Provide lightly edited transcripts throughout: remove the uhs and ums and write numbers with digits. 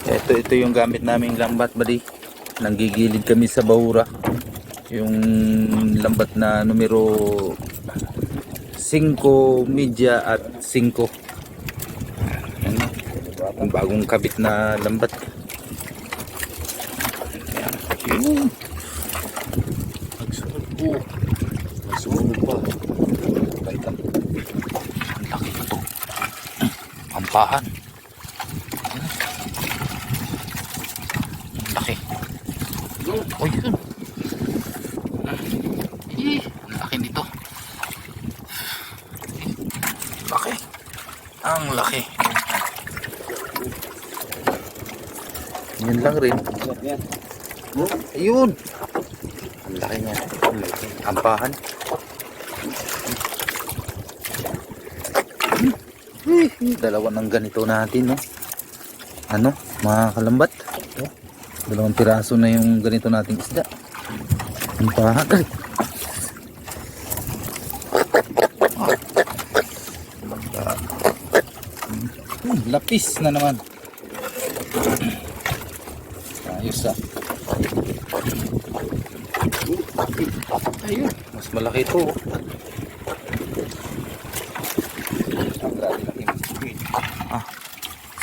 Ito yung gamit naming lambat, buddy. Nanggigilid kami sa bahura. Yung lambat na numero 5 media at 5. Ang bagong kabit na lambat. Ayan. Nagsunod po. Nagsunod pa. Bait lang. Ang laki na to. Pampahan. Ang laki. Oh, yun. Ang laki nito. Laki. Ang laki. Yan lang rin. Ayun. Ang laki niya. Ang laki. Ampahan. Dalawa ng ganito natin, no? Ano? Mga kalambat. Dalawang piraso na yung ganito nating isda. Ampahan. Ay. Lapis na naman. Ayos ah. Ayun, mas malaki ito.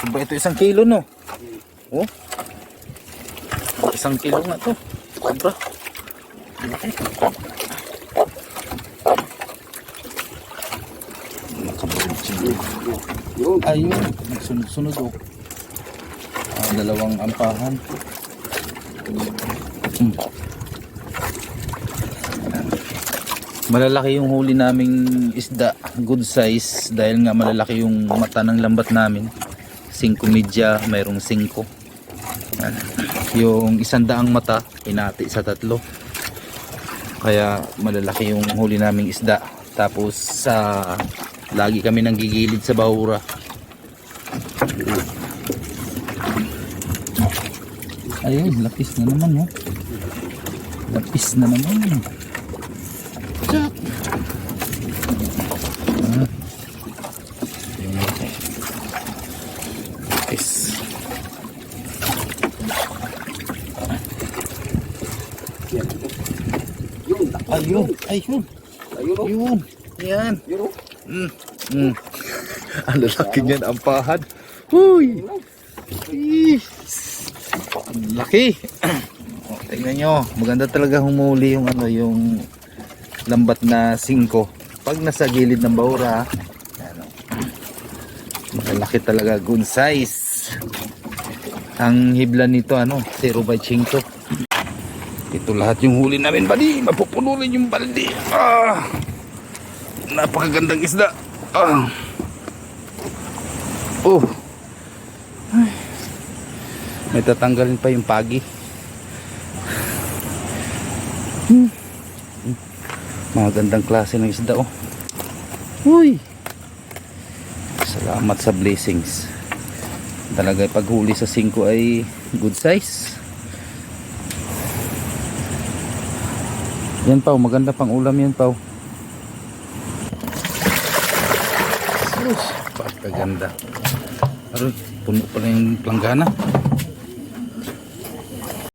Diba ito 1 kilo, no? Oh. 1 kilo nga to. Sobra. Malaki. Ayun, sunod-sunod oh. Dalawang ampahan. Malalaki yung huli naming isda, good size dahil nga malalaki yung mata ng lambat namin. 5 media, mayroong 5. Yung 100 mata, inati sa 3. Kaya malalaki yung huli naming isda. Tapos lagi kami nanggigilid sa bahura. Ayun, lapis na naman, no? Lapis na naman. Chak! Lapis. Ayun, ayun. Ayun. Yan. Ang lalaki niyan, ampahan. Huy! Laki. Oh, tingnan nyo, maganda talaga humuli yung yung lambat na 5 pag nasa gilid ng bahura. Ano, malaki talaga, good size. Ang hibla nito 0.5. Ito lahat yung huli namin, buddy. Mapupuno rin yung balde. Napakagandang isda. Oh, may tatanggalin pa yung pagi. Magandang klase ng isda, oh. Uy! Salamat sa blessings. Talaga paghuli sa 5 ay good size. Yan, Pao, maganda pang ulam yan, Pao. Pagkaganda. Aroy, puno pala yung planggana.